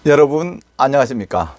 여러분 안녕하십니까?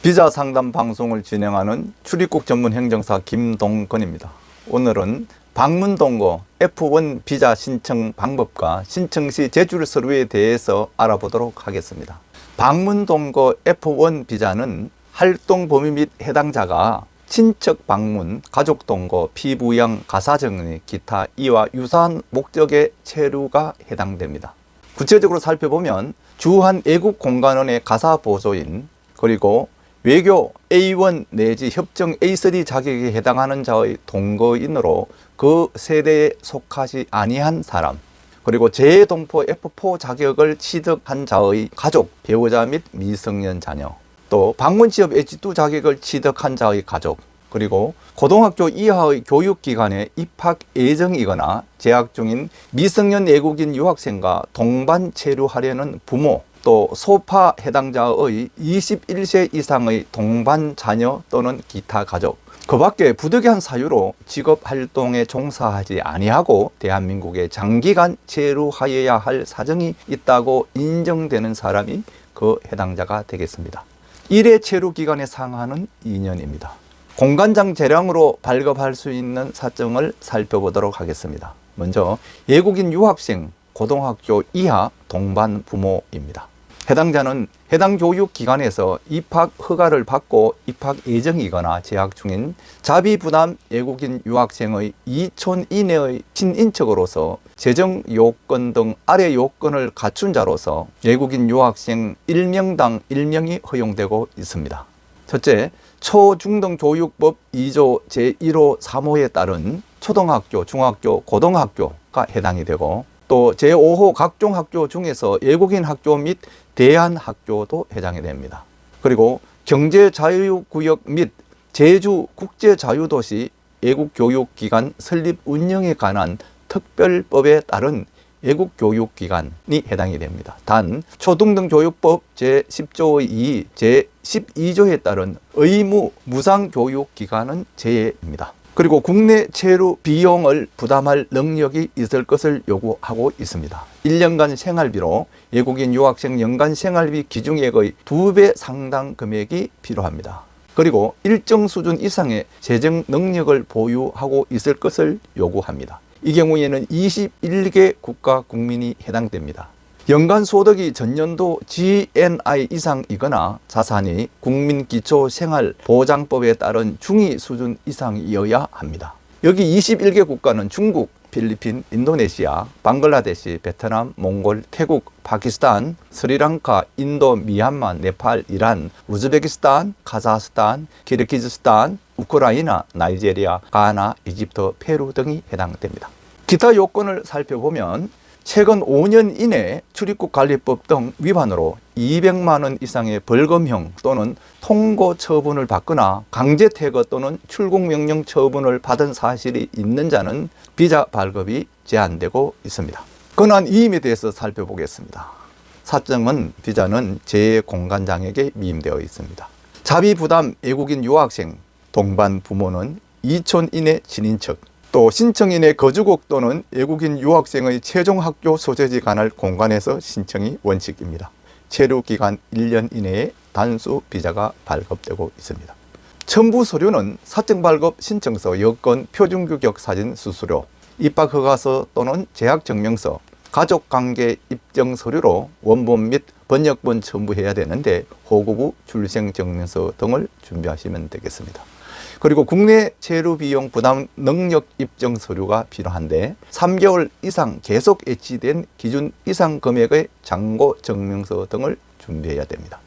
비자 상담 방송을 진행하는 출입국 전문 행정사 김동건입니다. 오늘은 방문 동거 F1 비자 신청 방법과 신청 시 제출 서류에 대해서 알아보도록 하겠습니다. 방문 동거 F1 비자는 활동 범위 및 해당자가 친척 방문, 가족 동거, 피부양, 가사정리, 기타 이와 유사한 목적의 체류가 해당됩니다. 구체적으로 살펴보면 주한 애국 공관원의 가사 보조인, 그리고 외교 A1 내지 협정 A3 자격에 해당하는 자의 동거인으로 그 세대에 속하지 아니한 사람, 그리고 재동포 F4 자격을 취득한 자의 가족, 배우자 및 미성년 자녀, 또 방문취업 H2 자격을 취득한 자의 가족, 그리고 고등학교 이하의 교육기관에 입학 예정이거나 재학 중인 미성년 외국인 유학생과 동반 체류하려는 부모, 또 소파 해당자의 21세 이상의 동반 자녀 또는 기타 가족, 그 밖에 부득이한 사유로 직업활동에 종사하지 아니하고 대한민국에 장기간 체류하여야 할 사정이 있다고 인정되는 사람이 그 해당자가 되겠습니다. 1회 체류기간의 상한은 2년입니다. 공관장 재량으로 발급할 수 있는 사정을 살펴보도록 하겠습니다. 먼저 외국인 유학생, 고등학교 이하 동반 부모입니다. 해당자는 해당 교육기관에서 입학 허가를 받고 입학 예정이거나 재학 중인 자비부담 외국인 유학생의 2촌 이내의 친인척으로서 재정 요건 등 아래 요건을 갖춘 자로서 외국인 유학생 1명당 1명이 허용되고 있습니다. 첫째, 초중등교육법 2조 제1호 3호에 따른 초등학교, 중학교, 고등학교가 해당이 되고, 또 제5호 각종 학교 중에서 외국인 학교 및 대안학교도 해당이 됩니다. 그리고 경제자유구역 및 제주 국제자유도시 외국교육기관 설립 운영에 관한 특별법에 따른 외국교육기관이 해당이 됩니다. 단 초등등교육법 제10조의 2, 제12조에 따른 의무 무상교육기관은 제외입니다. 그리고 국내 체류 비용을 부담할 능력이 있을 것을 요구하고 있습니다. 1년간 생활비로 외국인 유학생 연간 생활비 기준액의 2배 상당 금액이 필요합니다. 그리고 일정 수준 이상의 재정 능력을 보유하고 있을 것을 요구합니다. 이 경우에는 21개 국가 국민이 해당됩니다. 연간 소득이 전년도 GNI 이상이거나 자산이 국민기초생활보장법에 따른 중위 수준 이상이어야 합니다. 여기 21개 국가는 중국, 필리핀, 인도네시아, 방글라데시, 베트남, 몽골, 태국, 파키스탄, 스리랑카, 인도, 미얀마, 네팔, 이란, 우즈베키스탄, 카자흐스탄, 키르기즈스탄, 우크라이나, 나이제리아, 가나, 이집트, 페루 등이 해당됩니다. 기타 요건을 살펴보면 최근 5년 이내 출입국관리법 등 위반으로 200만 원 이상의 벌금형 또는 통고 처분을 받거나 강제 퇴거 또는 출국명령 처분을 받은 사실이 있는 자는 비자 발급이 제한되고 있습니다. 권한 이임에 대해서 살펴보겠습니다. 사정은 비자는 제 공관장에게 위임되어 있습니다. 자비부담 외국인 유학생, 동반 부모는 2촌 이내 친인척, 또 신청인의 거주국 또는 외국인 유학생의 최종 학교 소재지 관할 공관에서 신청이 원칙입니다. 체류기간 1년 이내에 단수 비자가 발급되고 있습니다. 첨부 서류는 사적 발급 신청서, 여권, 표준규격 사진 수수료, 입학허가서 또는 재학증명서, 가족관계 입증 서류로 원본 및 번역본 첨부해야 되는데 호구부 출생증명서 등을 준비하시면 되겠습니다. 그리고 국내 체류 비용 부담 능력 입증 서류가 필요한데 3개월 이상 계속 애치된 기준 이상 금액의 잔고 증명서 등을 준비해야 됩니다.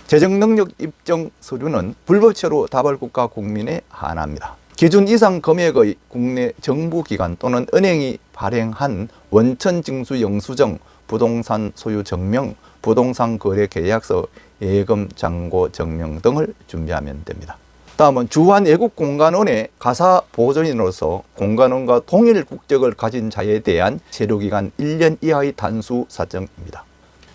재정 능력 입증 서류는 불법체류 다발국가 국민에 한합니다. 기준 이상 금액의 국내 정부기관 또는 은행이 발행한 원천징수 영수증, 부동산 소유 증명, 부동산 거래 계약서, 예금 잔고 증명 등을 준비하면 됩니다. 다음은 주한 외국 공관원의 가사 보조인으로서 공관원과 동일 국적을 가진 자에 대한 체류기간 1년 이하의 단수 사정입니다.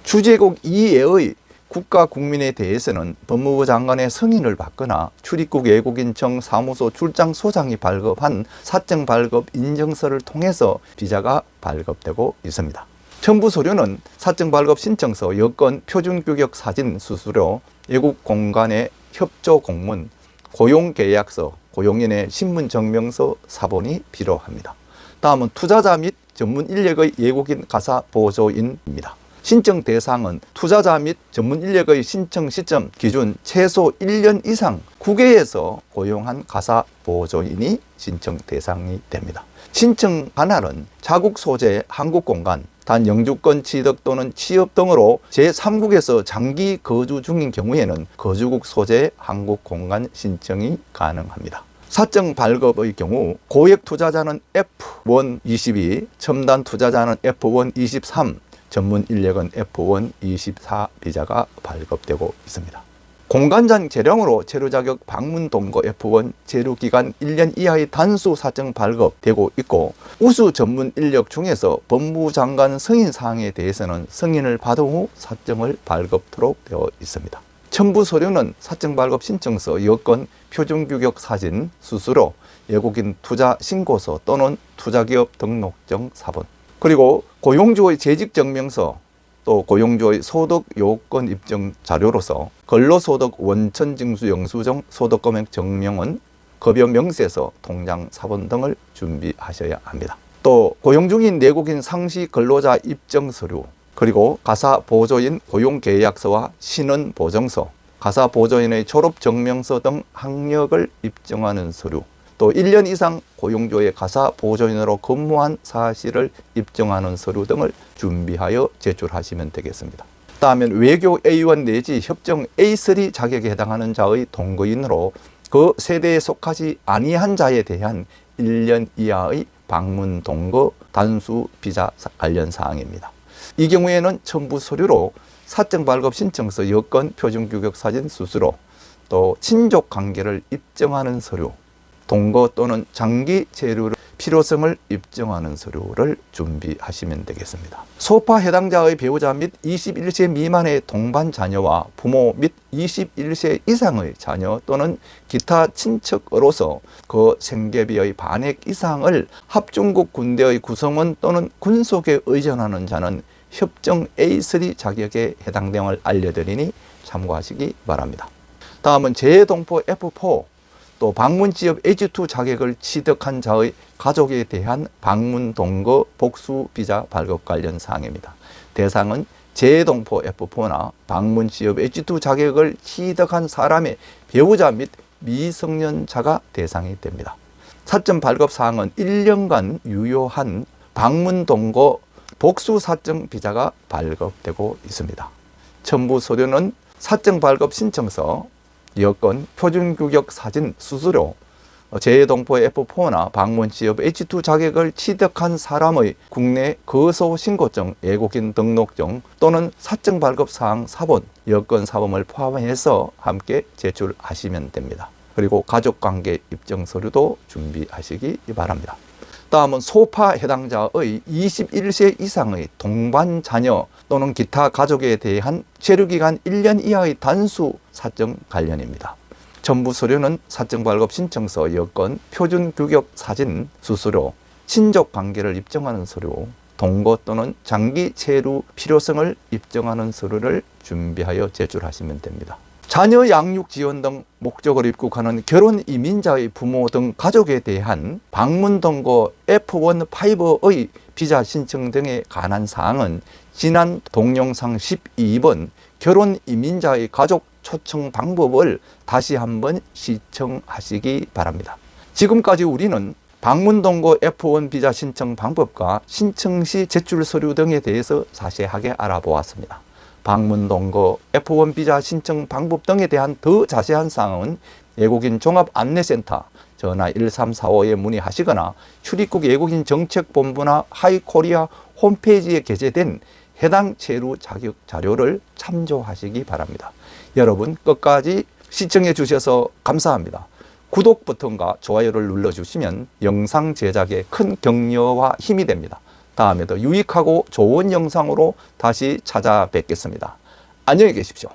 주재국 이외의 국가 국민에 대해서는 법무부 장관의 승인을 받거나 출입국 외국인청 사무소 출장소장이 발급한 사정 발급 인증서를 통해서 비자가 발급되고 있습니다. 첨부 서류는 사적 발급 신청서, 여권, 표준규격 사진, 수수료, 외국 공간의 협조 공문, 고용계약서, 고용인의 신분증명서, 사본이 필요합니다. 다음은 투자자 및 전문 인력의 외국인 가사 보조인입니다. 신청 대상은 투자자 및 전문 인력의 신청 시점 기준 최소 1년 이상 국외에서 고용한 가사 보조인이 신청 대상이 됩니다. 신청 관할은 자국 소재 한국 공간, 단 영주권 취득 또는 취업 등으로 제3국에서 장기 거주 중인 경우에는 거주국 소재 한국 공간 신청이 가능합니다. 사적 발급의 경우 고액 투자자는 F1 22, 첨단 투자자는 F1 23, 전문 인력은 F1 24 비자가 발급되고 있습니다. 공간장 재량으로 체류 자격 방문 동거 F1 체류 기간 1년 이하의 단수 사정 발급되고 있고, 우수 전문 인력 중에서 법무장관 승인 사항에 대해서는 승인을 받은 후 사정을 발급토록 되어 있습니다. 첨부 서류는 사정 발급 신청서, 여권, 표준규격 사진, 수수료, 외국인 투자 신고서 또는 투자기업 등록증 사본, 그리고 고용주의 재직증명서, 또 고용주의 소득 요건 입증 자료로서 근로소득 원천징수 영수증, 소득금액 증명은 급여 명세서, 통장 사본 등을 준비하셔야 합니다. 또 고용 중인 내국인 상시 근로자 입증 서류, 그리고 가사 보조인 고용계약서와 신원 보증서, 가사 보조인의 졸업 증명서 등 학력을 입증하는 서류, 또 1년 이상 고용주의 가사 보조인으로 근무한 사실을 입증하는 서류 등을 준비하여 제출하시면 되겠습니다. 다음은 외교 A1 내지 협정 A3 자격에 해당하는 자의 동거인으로 그 세대에 속하지 아니한 자에 대한 1년 이하의 방문 동거 단수 비자 관련 사항입니다. 이 경우에는 첨부 서류로 사적 발급 신청서, 여권, 표준규격 사진, 수수료, 또 친족 관계를 입증하는 서류, 동거 또는 장기 체류의 필요성을 입증하는 서류를 준비하시면 되겠습니다. 소파 해당자의 배우자 및 21세 미만의 동반 자녀와 부모 및 21세 이상의 자녀 또는 기타 친척으로서 그 생계비의 반액 이상을 합중국 군대의 구성원 또는 군속에 의존하는 자는 협정 A3 자격에 해당됨을 알려드리니 참고하시기 바랍니다. 다음은 재동포 F4, 또 방문지역 H2 자격을 취득한 자의 가족에 대한 방문 동거 복수 비자 발급 관련 사항입니다. 대상은 재동포 F4나 방문지역 H2 자격을 취득한 사람의 배우자 및 미성년자가 대상이 됩니다. 사점 발급 사항은 1년간 유효한 방문 동거 복수 사정 비자가 발급되고 있습니다. 첨부 서류는 사정 발급 신청서, 여권, 표준규격 사진, 수수료, 재동포 F4나 방문 지역 H2 자격을 취득한 사람의 국내 거소 신고증, 외국인 등록증 또는 사정 발급 사항 사본, 여권 사본을 포함해서 함께 제출하시면 됩니다. 그리고 가족관계 입증 서류도 준비하시기 바랍니다. 다음은 소파 해당자의 21세 이상의 동반 자녀 또는 기타 가족에 대한 체류기간 1년 이하의 단수 사정 관련입니다. 첨부 서류는 사정 발급 신청서, 여권, 표준규격 사진, 수수료, 친족 관계를 입증하는 서류, 동거 또는 장기 체류 필요성을 입증하는 서류를 준비하여 제출하시면 됩니다. 자녀 양육 지원 등 목적으로 입국하는 결혼 이민자의 부모 등 가족에 대한 방문 동거 F1, 5의 비자 신청 등에 관한 사항은 지난 동영상 12번 결혼 이민자의 가족 초청 방법을 다시 한번 시청하시기 바랍니다. 지금까지 우리는 방문 동거 F1 비자 신청 방법과 신청 시 제출 서류 등에 대해서 자세하게 알아보았습니다. 방문 동거 F1 비자 신청 방법 등에 대한 더 자세한 사항은 외국인 종합안내센터 전화 1345에 문의하시거나 출입국 외국인 정책본부나 하이코리아 홈페이지에 게재된 해당 체류 자격 자료를 참조하시기 바랍니다. 여러분 끝까지 시청해 주셔서 감사합니다. 구독 버튼과 좋아요를 눌러주시면 영상 제작에 큰 격려와 힘이 됩니다. 다음에도 유익하고 좋은 영상으로 다시 찾아뵙겠습니다. 안녕히 계십시오.